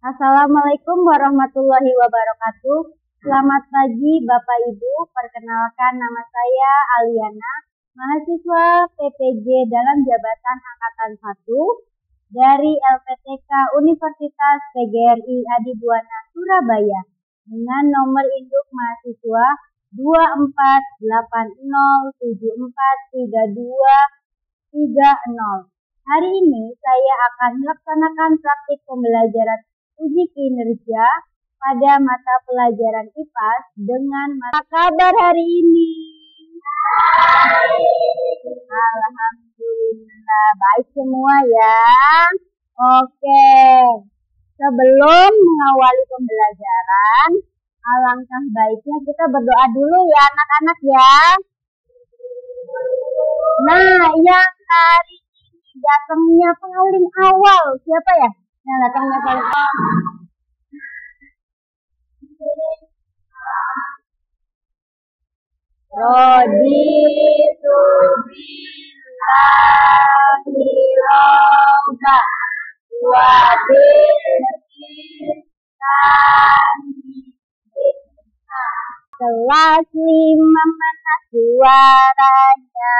Assalamualaikum warahmatullahi wabarakatuh. Selamat pagi Bapak Ibu, perkenalkan nama saya Aliana, mahasiswa PPG dalam jabatan Angkatan 1 dari LPTK Universitas PGRI Adibuana Surabaya dengan nomor induk mahasiswa 2480743230. Hari ini saya akan melaksanakan praktik pembelajaran uji kinerja pada mata pelajaran IPAS dengan mata kabar hari ini. Alhamdulillah, baik semua ya. Oke, sebelum mengawali pembelajaran, alangkah baiknya kita berdoa dulu ya anak-anak ya. Nah, yang hari ini datangnya paling awal siapa ya? Yang datangnya paling awal. Roditu billahi robba wa kelas 5 mana suaranya.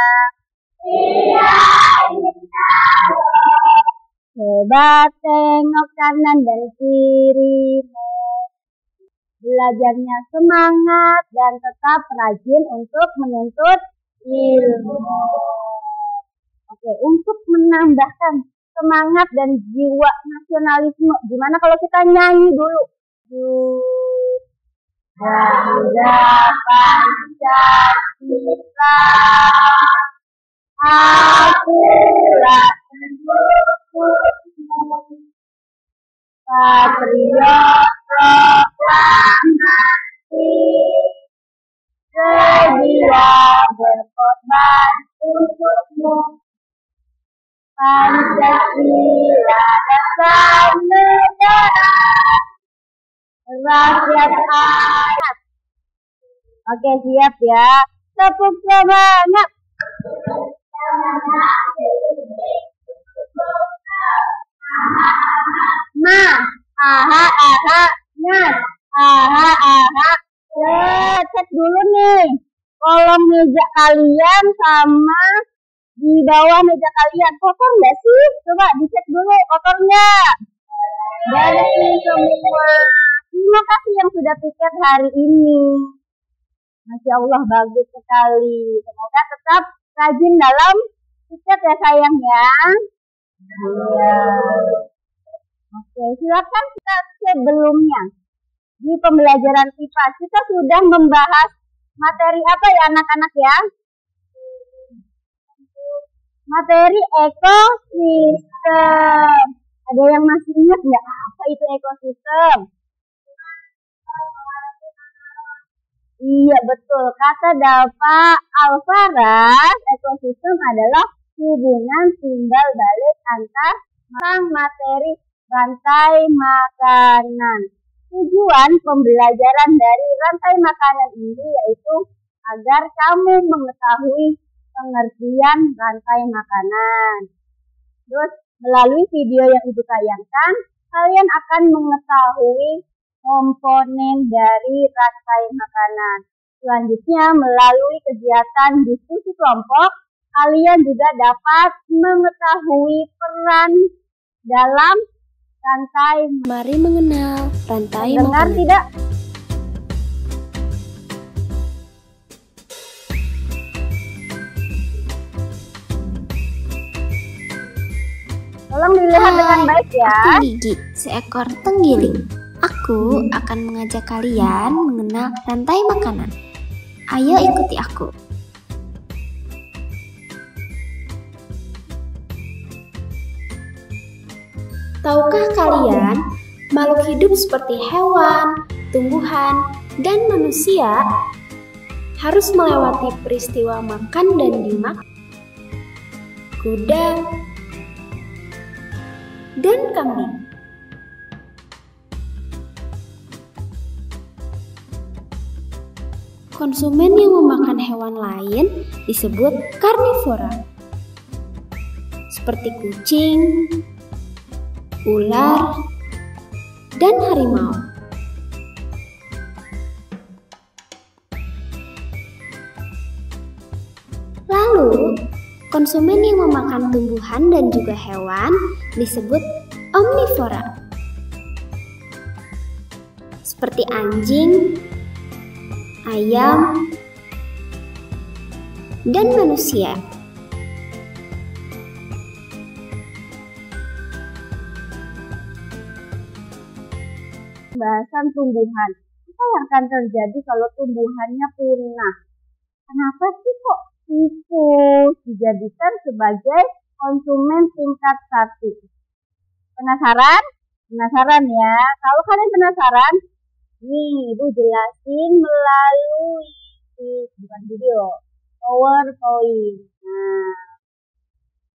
Coba tengok kanan dan kirimu. Belajarnya semangat dan tetap rajin untuk menuntut ilmu. Oke, untuk menambahkan semangat dan jiwa nasionalisme, gimana kalau kita nyanyi dulu? Bangga Pancasila, akulah patriot proklamasi, sedia berkorban untukmu. Pancasila dasar negara, rakyat ayat. Oke, siap ya. Tepuk semangat. Cek dulu nih kolom meja kalian sama di bawah meja kalian kotor nggak sih? Coba dicek dulu kotor nggak? Bersih semua. Terima kasih yang sudah piket hari ini. Masya Allah, bagus sekali. Semoga tetap rajin dalam piket ya sayang ya. Iya. Oke, silakan kita sebelumnya di pembelajaran IPA kita sudah membahas materi apa ya anak-anak ya? Materi ekosistem. Ada yang masih ingat nggak apa itu ekosistem? Iya betul, kata Dava Alvaras, ekosistem adalah hubungan timbal balik antar materi rantai makanan. Tujuan pembelajaran dari rantai makanan ini yaitu agar kamu mengetahui pengertian rantai makanan. Terus melalui video yang Ibu tayangkan, kalian akan mengetahui komponen dari rantai makanan. Selanjutnya melalui kegiatan diskusi kelompok, kalian juga dapat mengetahui peran dalam rantai. Mari mengenal rantai makanan. Dengar tidak? Tolong dilihat dengan baik ya. Aku Gigi, seekor tenggiling. Aku akan mengajak kalian mengenal rantai makanan. Ayo ikuti aku. Tahukah kalian, makhluk hidup seperti hewan, tumbuhan, dan manusia harus melewati peristiwa makan dan dimakan? Kuda dan kambing. Konsumen yang memakan hewan lain disebut karnivora, seperti kucing, ular, dan harimau. Lalu, konsumen yang memakan tumbuhan dan juga hewan disebut omnivora. Seperti anjing, ayam, dan manusia. Pembahasan tumbuhan. Apa yang akan terjadi kalau tumbuhannya punah? Kenapa sih kok tikus dijadikan sebagai konsumen tingkat 1? Penasaran? Penasaran ya? Kalau kalian penasaran, nih Ibu jelasin melalui bukan video, PowerPoint. Nah,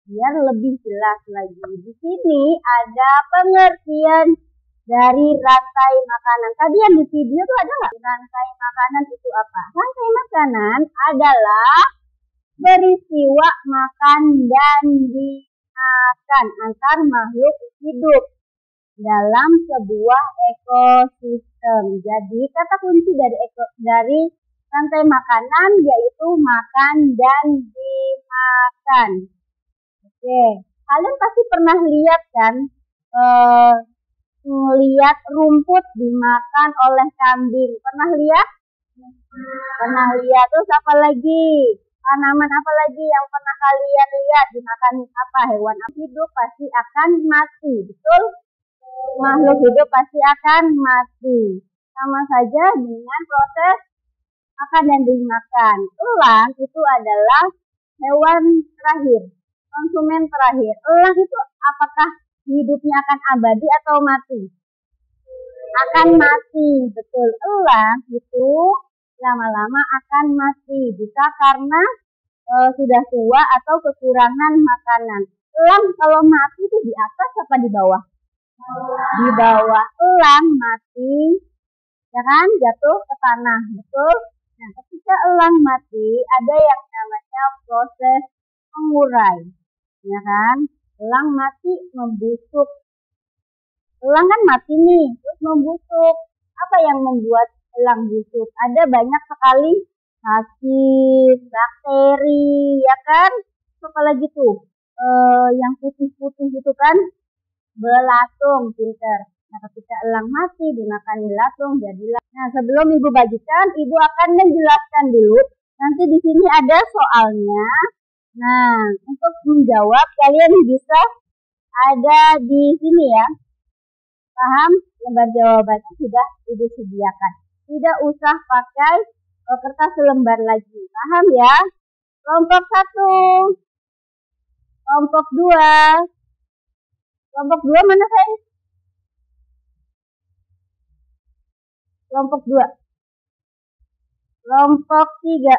biar lebih jelas lagi. Di sini ada pengertian dari rantai makanan. Tadi yang di video tuh ada nggak? Rantai makanan itu apa? Rantai makanan adalah peristiwa makan dan dimakan antar makhluk hidup dalam sebuah ekosistem. Jadi kata kunci dari rantai makanan yaitu makan dan dimakan. Oke, kalian pasti pernah lihat kan? Melihat rumput dimakan oleh kambing. Pernah lihat? Pernah lihat. Terus apa lagi? Tanaman apa lagi yang pernah kalian lihat dimakan apa? Hewan hidup pasti akan mati. Betul? Makhluk hidup pasti akan mati. Sama saja dengan proses makan dan dimakan. Elang itu adalah hewan terakhir. Konsumen terakhir. Elang itu apakah hidupnya akan abadi atau mati? Akan mati, betul. Elang itu lama-lama akan mati, bisa karena sudah tua atau kekurangan makanan. Elang kalau mati itu di atas apa di bawah? Di bawah. Elang mati, ya kan, jatuh ke tanah, betul. Nah, ketika elang mati, ada yang namanya proses mengurai, ya kan? Elang mati membusuk. Elang kan mati nih, terus membusuk. Apa yang membuat elang busuk? Ada banyak sekali bakteri, bakteri, ya kan? Apa lagi tuh? Yang putih-putih itu kan? Belatung, pinter. Nah, ketika elang mati dimakan belatung jadilah. Nah, sebelum Ibu bagikan, Ibu akan menjelaskan dulu. Nanti di sini ada soalnya. Nah, untuk menjawab kalian bisa ada di sini ya. Paham? Lembar jawabannya sudah Ibu sediakan. Tidak usah pakai kertas selembar lagi. Paham ya? Kelompok 1. Kelompok 2. Kelompok 2 mana sayang? Kelompok 2. Kelompok 3.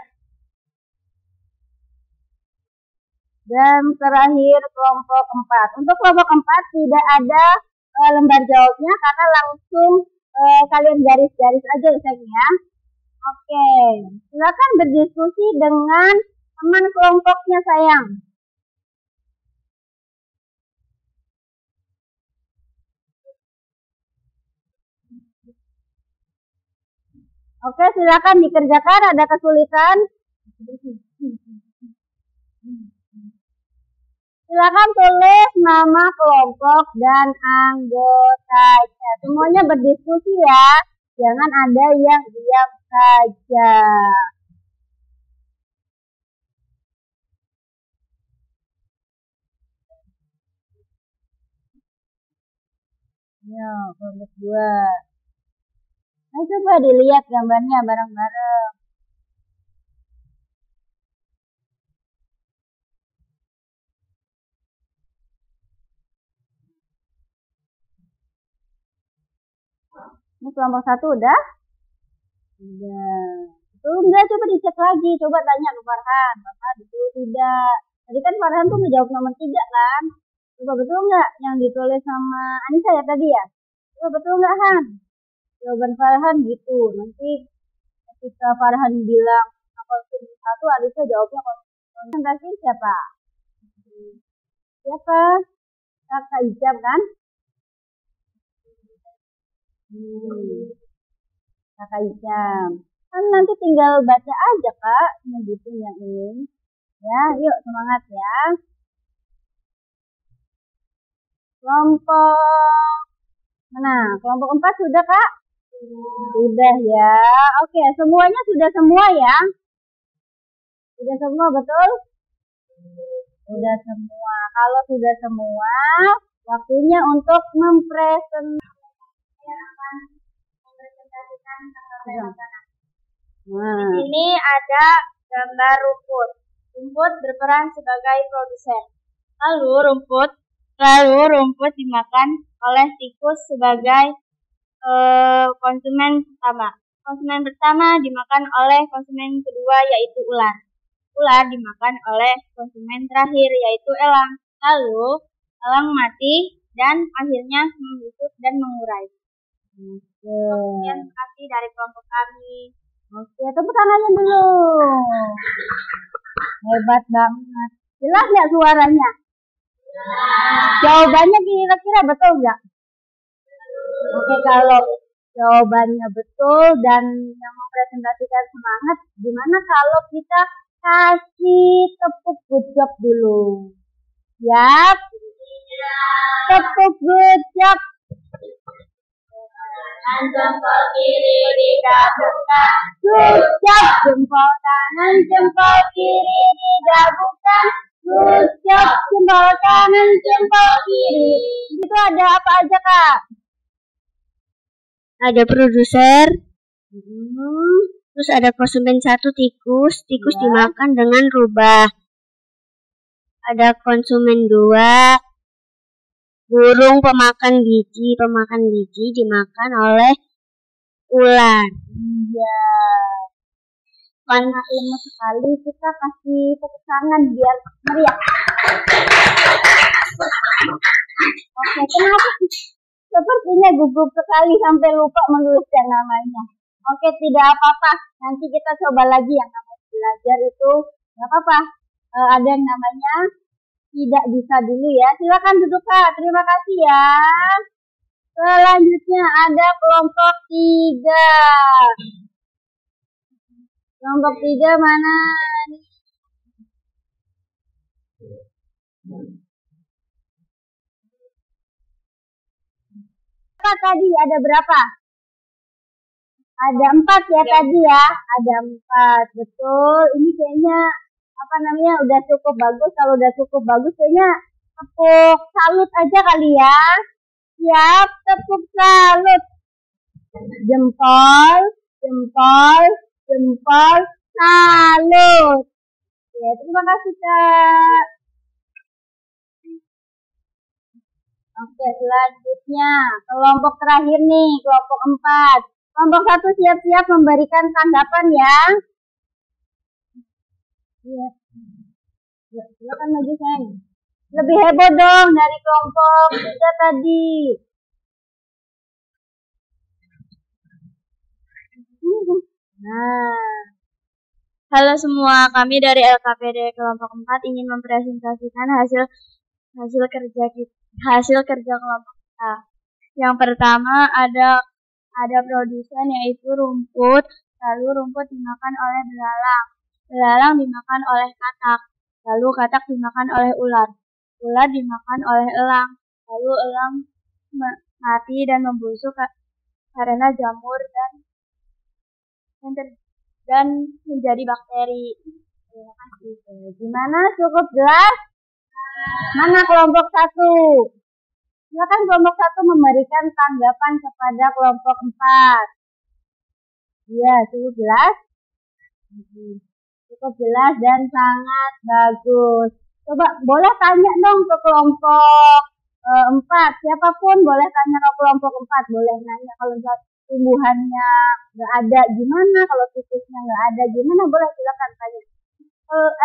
Dan terakhir kelompok 4. Untuk kelompok 4 tidak ada lembar jawabnya karena langsung kalian garis-garis aja ya sayang ya. Oke, silakan berdiskusi dengan teman kelompoknya sayang. Oke, silakan dikerjakan. Ada kesulitan? Silakan tulis nama kelompok dan anggotanya. Semuanya berdiskusi ya. Jangan ada yang diam saja. Yo, kelompok 2. Nah, coba dilihat gambarnya bareng-bareng. Ini kelompok 1 udah? Udah. Itu enggak, coba dicek lagi. Coba tanya ke Farhan. Farhan betul tidak? Tadi kan Farhan tuh ngejawab nomor 3 kan? Coba betul enggak yang ditulis sama Anissa ya tadi ya? Coba betul enggak Han? Jawaban Farhan gitu. Nanti ketika Farhan bilang konsumen 1, Anissa jawabnya konsentrasi siapa? Siapa? Kakak Ijab kan? Kakak Icam. Kan nanti tinggal baca aja Kak, nyebutin yang ini. Ya, yuk semangat ya. Kelompok mana? Kelompok 4 sudah Kak? Sudah ya. Oke, semuanya sudah semua ya? Sudah semua betul? Sudah semua. Kalau sudah semua, waktunya untuk mempresentasikan makanan. Nah. Di sini ada gambar rumput. Rumput berperan sebagai produsen. Lalu rumput dimakan oleh tikus sebagai konsumen pertama. Konsumen pertama dimakan oleh konsumen kedua yaitu ular. Ular dimakan oleh konsumen terakhir yaitu elang. Lalu elang mati dan akhirnya membusuk dan mengurai. Sekian terima kasih dari kelompok kami. Oke, tepuk tangannya dulu. Hebat banget. Jelas nggak suaranya? Jawabannya kira-kira betul nggak? Oke, kalau jawabannya betul dan yang mempresentasikan semangat, gimana kalau kita kasih tepuk good job dulu? Yap. Tepuk good job. Jempol kiri digabungkan. Good job. Jempol kanan, jempol kiri digabungkan. Good job. Jempol kanan, jempol kiri. Itu ada apa aja Kak? Ada produser. Terus ada konsumen 1 tikus. Tikus ya. Dimakan dengan rubah. Ada konsumen 2. Burung pemakan biji. Pemakan biji dimakan oleh ular. Iya. Karena lemes sekali, kita kasih tepuk tangan biar meriah. Oke, kenapa? Sepertinya gugup sekali sampai lupa menuliskan namanya. Oke, tidak apa-apa. Nanti kita coba lagi yang namanya belajar itu. Gak apa-apa. Ada yang namanya tidak bisa dulu ya. Silakan duduk Kak. Terima kasih ya. Selanjutnya ada kelompok 3. Kelompok 3 mana? Tadi ada berapa? Ada 4 ya tadi ya. Ada 4, betul. Ini kayaknya udah cukup bagus. Kalau udah cukup bagus kayaknya tepuk salut aja kali ya. Siap, tepuk salut. Jempol, jempol, jempol, salut. Ya, terima kasih Kak. Oke, selanjutnya kelompok terakhir nih, kelompok 4. Kelompok 1 siap-siap memberikan tanggapan ya. Iya. Ya, silakan maju sayang. Lebih heboh dong dari kelompok 3 tadi. Nah. Halo semua, kami dari LKPD kelompok 4 ingin mempresentasikan hasil kerja kelompok kita. Yang pertama ada produsen yaitu rumput, lalu rumput dimakan oleh belalang. Belalang dimakan oleh katak, lalu katak dimakan oleh ular. Ular dimakan oleh elang, lalu elang mati dan membusuk karena jamur dan menjadi bakteri. Terima kasih. Gimana? Cukup jelas? Mana kelompok 1? Silakan kelompok 1 memberikan tanggapan kepada kelompok 4. Iya, cukup jelas? Cukup jelas dan sangat bagus. Coba boleh tanya dong ke kelompok 4. Siapapun boleh tanya ke kelompok 4. Boleh nanya kalau tumbuhannya nggak ada gimana, kalau tikusnya nggak ada gimana, boleh silakan tanya.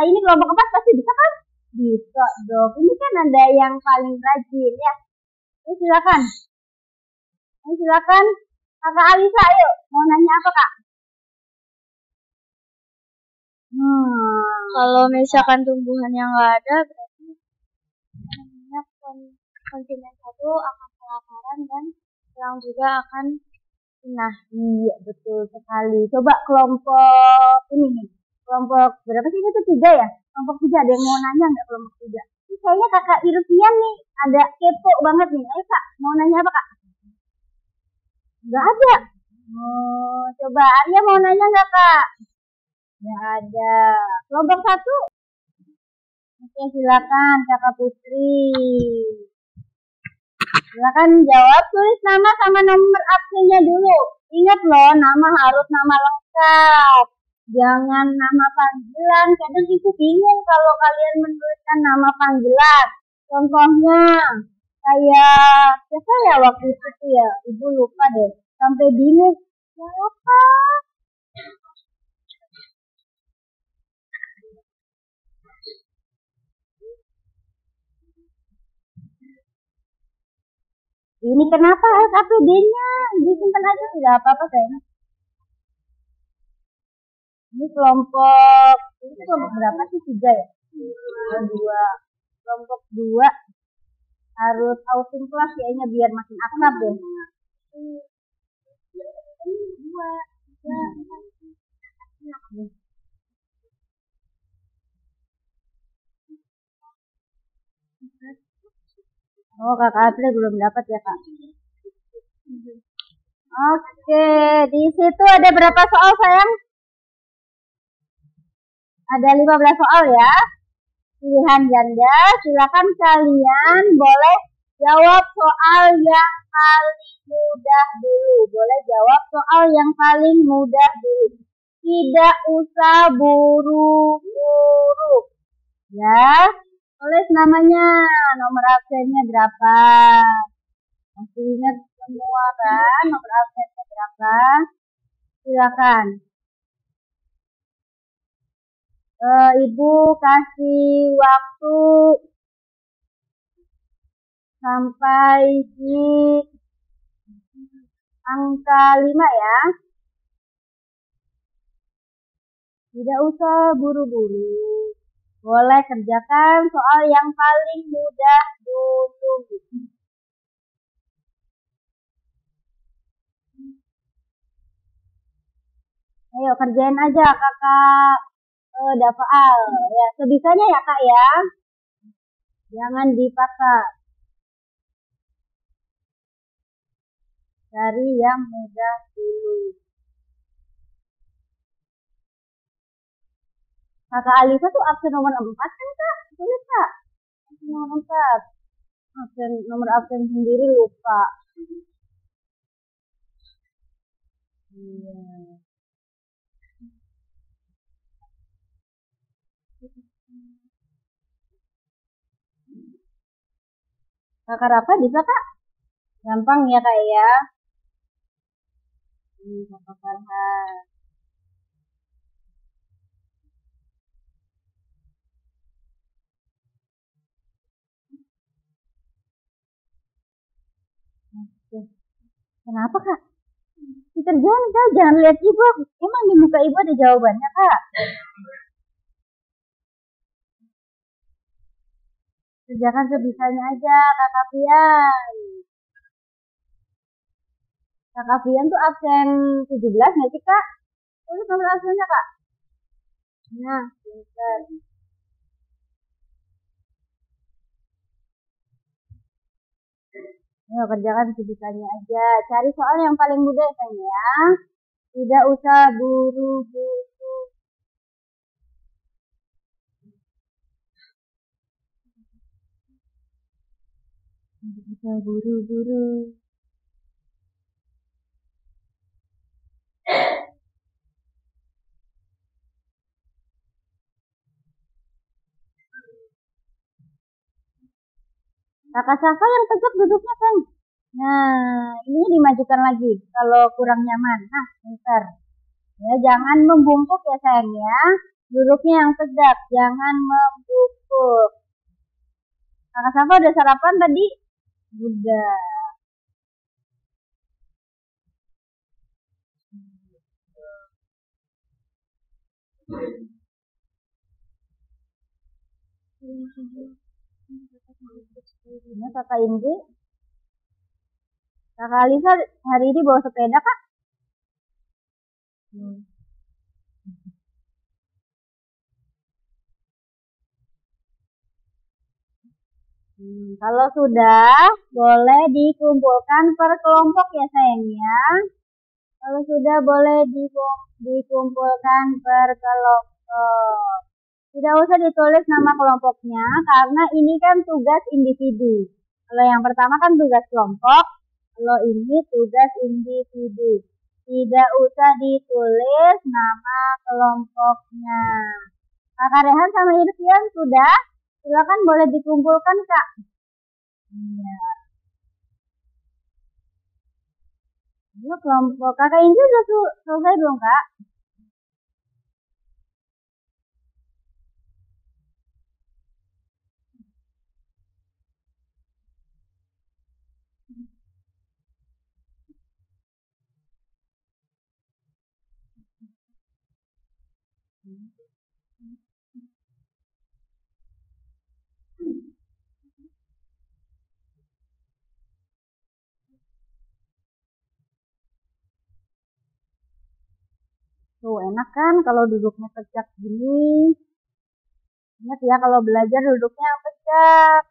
Ini kelompok 4 pasti bisa kan? Bisa dong. Ini kan ada yang paling rajin ya. Silakan. Silakan. Kakak Alisa, ayo. Mau nanya apa, Kak? Kalau misalkan tumbuhan yang nggak ada, berarti konsumen 1 akan kelaparan dan yang juga akan Nah, iya betul sekali. Coba kelompok ini nih. Kelompok berapa sih itu? 3 ya? Kelompok 3 ada yang mau nanya nggak kelompok 3? Ini kayaknya kakak Irfian nih ada kepo banget nih. Ayo kak, mau nanya apa kak? Nggak ada. Oh, coba Arya mau nanya nggak kak? Nggak ada. Kelompok 1? Oke, silakan kakak Putri. Silakan jawab, tulis nama sama nomor absennya dulu. Ingat loh, nama harus nama lengkap. Jangan nama panggilan, kadang ibu bingung kalau kalian menuliskan nama panggilan. Contohnya, kayak siapa ya waktu itu ya, ibu lupa deh. Sampai bingung, siapa? Ini kenapa APD-nya? Disimpan aja, tidak apa-apa kayaknya. Ini kelompok berapa sih? 3 ya? 2. Kelompok 2 harus outing kelas kayaknya biar makin akrab deh. 2, 3, 4. Oh, kakak April belum dapat ya kak. Oke, di situ ada berapa soal sayang? Ada 15 soal ya. Pilihan ganda, silakan kalian boleh jawab soal yang paling mudah dulu. Boleh jawab soal yang paling mudah dulu. Tidak usah buru-buru. Ya, tulis namanya, nomor absennya berapa. Masih ingat semua kan, nomor absennya berapa? Silakan. Ibu kasih waktu sampai di angka 5 ya. Tidak usah buru-buru. Boleh kerjakan soal yang paling mudah dulu. Ayo kerjain aja kakak Dafaal. Ya, sebisanya ya kak ya. Jangan dipaksa. Cari yang mudah dulu. Kakak Alisa tuh absen nomor 4 kan kak? Tulis kak. Absen nomor 4. Nomor absen sendiri lupa. Iya. Kakak Rafa bisa kak? Gampang ya kak ya. Kakak Farhan. Kenapa kak? Dikerjain kak, jangan lihat ibu. Emang di muka ibu ada jawabannya kak? Kerjakan sebisanya aja kakak Fian. Kakak Fian tuh absen 17 nggak sih kak? Tulis nomor absennya kak. Nah, pintar. Ayo kerjakan sebisanya aja. Cari soal yang paling mudah ya. Tidak usah buru-buru. Tidak usah buru-buru. Kakak Safa yang tegak duduknya kan. Nah, ini dimajukan lagi kalau kurang nyaman. Nah, pintar. Ya, jangan membungkuk ya sayang ya. Duduknya yang tegak, jangan membungkuk. Kakak Safa udah sarapan tadi? Udah. Ini kakak Indri. Kakak Alisa hari ini bawa sepeda kak? Hmm. Kalau sudah, boleh dikumpulkan per kelompok ya sayang ya. Kalau sudah, boleh dikumpulkan per kelompok. Tidak usah ditulis nama kelompoknya, karena ini kan tugas individu. Kalau yang pertama kan tugas kelompok, kalau ini tugas individu. Tidak usah ditulis nama kelompoknya. Kakak Rehan sama Irfian sudah? Silakan boleh dikumpulkan, Kak. Iya. Ini kelompok Kakak ini sudah selesai belum, Kak? Tuh, enak kan kalau duduknya tegak gini. Ingat ya, kalau belajar duduknya tegak.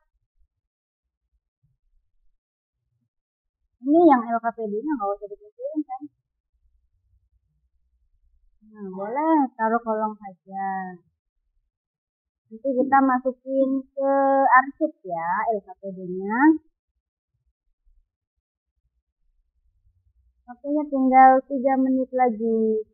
Ini yang LKPD-nya nggak usah dipikirin kan. Nah, boleh taruh kolong aja. Nanti kita masukin ke arsip ya LKPD-nya. Waktunya tinggal 3 menit lagi.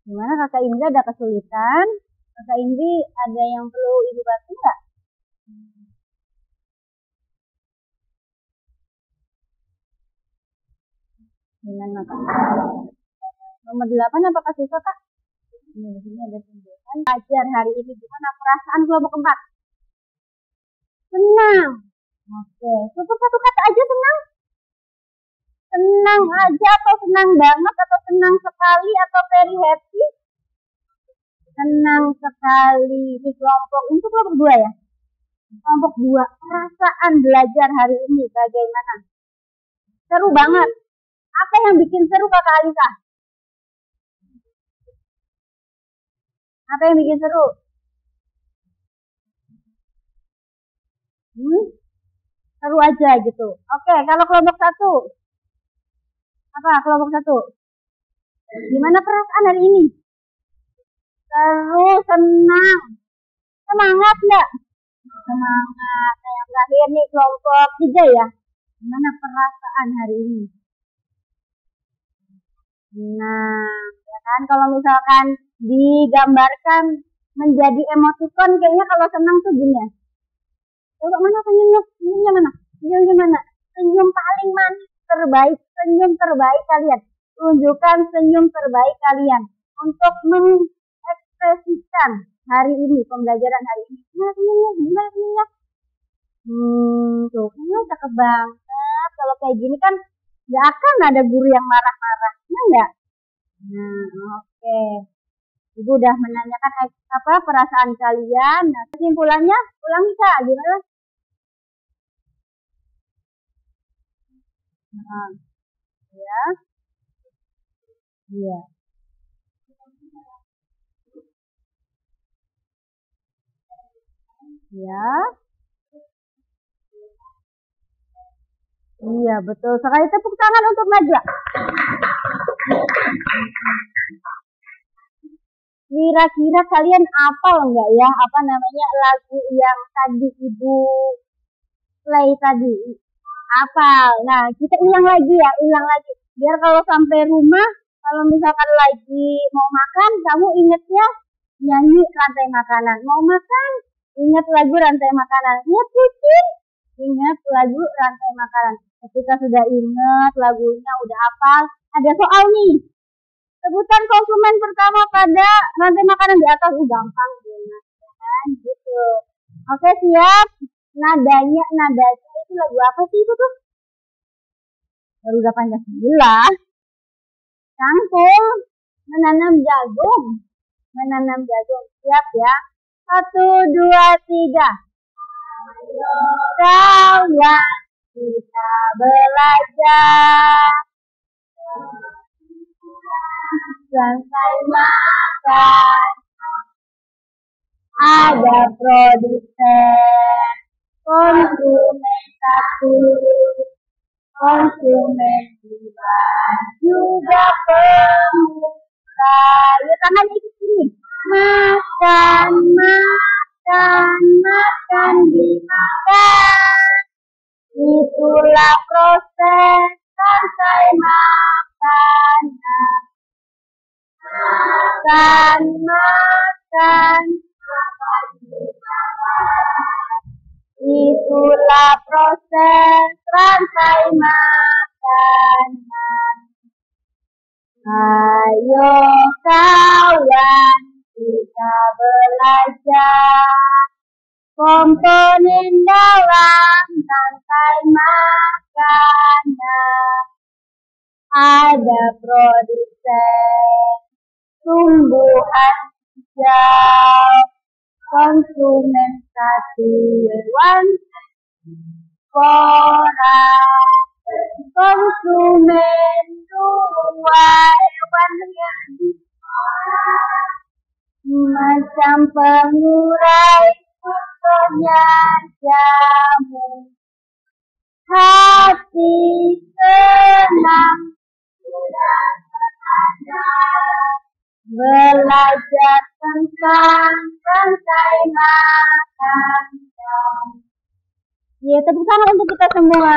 Gimana Kakak Indra, ada kesulitan? Kakak Indri ada yang perlu Ibu bantu nggak? Gimana Kak? Nomor 8 apakah susah Kak? Ini di sini ada tunjukan. Belajar hari ini gimana perasaan kelompok 4? Senang. Oke, cukup satu kata aja senang. Senang aja atau senang banget atau senang sekali atau very happy? Senang sekali. Di kelompok ini kelompok 2 ya? Kelompok 2. Perasaan belajar hari ini bagaimana? Seru banget. Apa yang bikin seru Kakak Alisa? Apa yang bikin seru? Seru aja gitu. Oke, kalau kelompok 1. Apa kelompok 1? Gimana perasaan hari ini? Seru, senang. Semangat nggak? Semangat. Nah, yang terakhir nih kelompok 3 ya. Gimana perasaan hari ini? Nah, ya kan kalau misalkan digambarkan menjadi emoticon, kayaknya kalau senang tuh gini ya. Coba mana senyumnya? Senyumnya mana? Senyumnya mana? Senyum paling manis terbaik, senyum terbaik kalian. Tunjukkan senyum terbaik kalian untuk mengekspresikan hari ini, pembelajaran hari ini. Gimana senyumnya? Gimana senyumnya? Tuh, cakep banget. Kalau kayak gini kan nggak akan ada guru yang marah-marah, enggak? Nah, oke. Ibu udah menanyakan apa perasaan kalian. Nah, kesimpulannya, ulangi Kak, gimana? Nah, ya, iya, ya, iya betul. Sekali tepuk tangan untuk Najwa. Kira-kira kalian hafal nggak ya apa namanya lagu yang tadi Ibu play tadi? Hafal. Nah, kita ulang lagi ya, ulang lagi. Biar kalau sampai rumah, kalau misalkan lagi mau makan, kamu ingetnya nyanyi rantai makanan. Mau makan, ingat lagu rantai makanan. Ingat kucing, ingat lagu rantai makanan. Ketika sudah ingat lagunya, udah hafal, ada soal nih. Sebutan konsumen pertama pada rantai makanan di atas. Gampang kan gitu. Oke, siap. Nadanya itu lagu apa sih itu tuh? Garuda Pancasila. Cangkul. Menanam jagung. Siap ya. 1, 2, 3. Kawan, kita belajar. Rantai makan. Ada produsen, konsumen satu, konsumen dua, juga pemuda. Yuk tangannya ke sini. Makan, makan, makan, dimakan. Itulah proses rantai makanan. Makan, makan. Itulah proses rantai makanan. Ayo kawan, kita belajar komponen dalam rantai makanan. Ada produsen tumbuhan hijau, konsumen satu, hewan, koran, konsumen dua, hewan yang dikoran, macam pengurai, contohnya jamu. Hati senang, sudah belajar tentang rantai makanan. Ya, tepuk tangan untuk kita semua.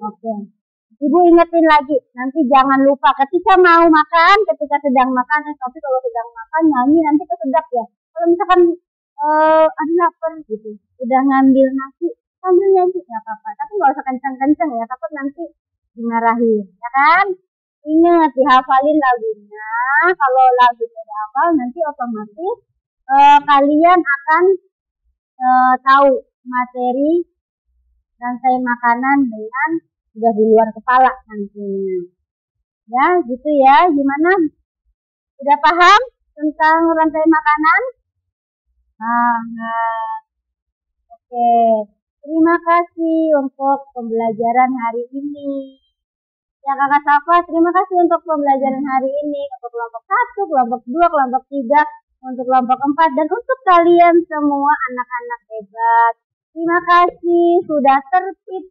Oke. Ibu ingetin lagi, nanti jangan lupa ketika mau makan, ketika sedang makan, tapi kalau sedang makan nyanyi nanti kesedak ya. Kalau misalkan ada lapar gitu, udah ngambil nasi, sambil nyanyi nggak apa-apa. Tapi nggak usah kenceng-kenceng ya, takut nanti dimarahin, ya kan? Ingat, dihafalin lagunya. Kalau lagunya dihafal, nanti otomatis kalian akan tahu materi rantai makanan dengan sudah di luar kepala nantinya. Ya, gitu ya. Gimana? Sudah paham tentang rantai makanan? Oke. Terima kasih untuk pembelajaran hari ini. Ya Kakak Safa, terima kasih untuk pembelajaran hari ini. Untuk kelompok 1, kelompok 2, kelompok 3, untuk kelompok 4, dan untuk kalian semua anak-anak hebat. Terima kasih sudah tertib.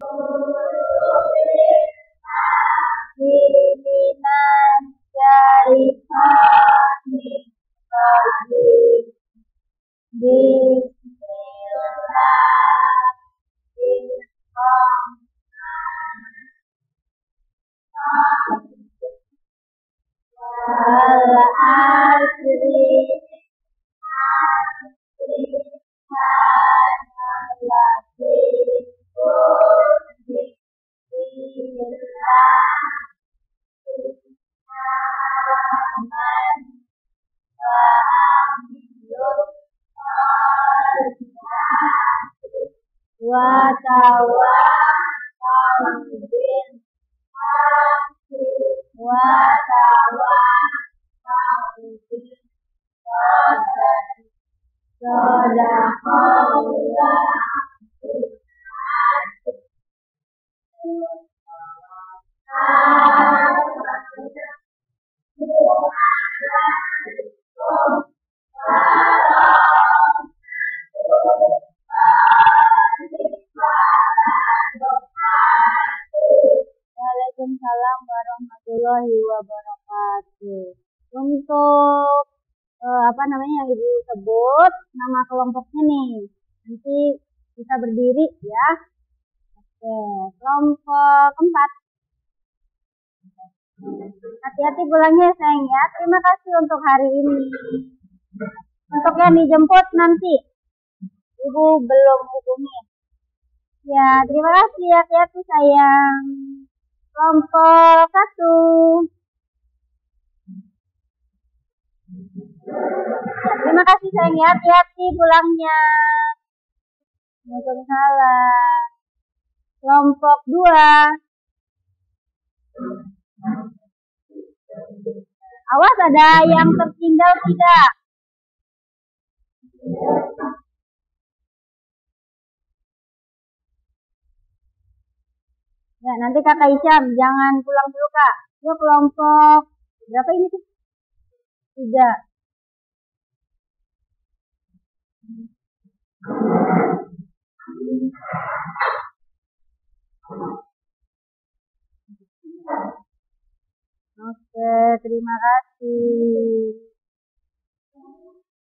Waalaikumsalam warahmatullahi wabarakatuh. Untuk yang Ibu sebut nama kelompoknya nih. Nanti bisa berdiri ya. Oke, kelompok 4. Hati-hati pulangnya sayang ya. Terima kasih untuk hari ini. Untuk yang dijemput nanti Ibu belum hubungi. Ya, terima kasih. Hati-hati sayang. Kelompok 1. Terima kasih sayang ya. Hati-hati pulangnya. Waalaikumsalam. Kelompok 2. Awas ada yang tertinggal tidak? Ya, nanti Kakak Isyam, jangan pulang dulu Kak. Yuk kelompok, berapa ini tuh? 3. Oke, terima kasih.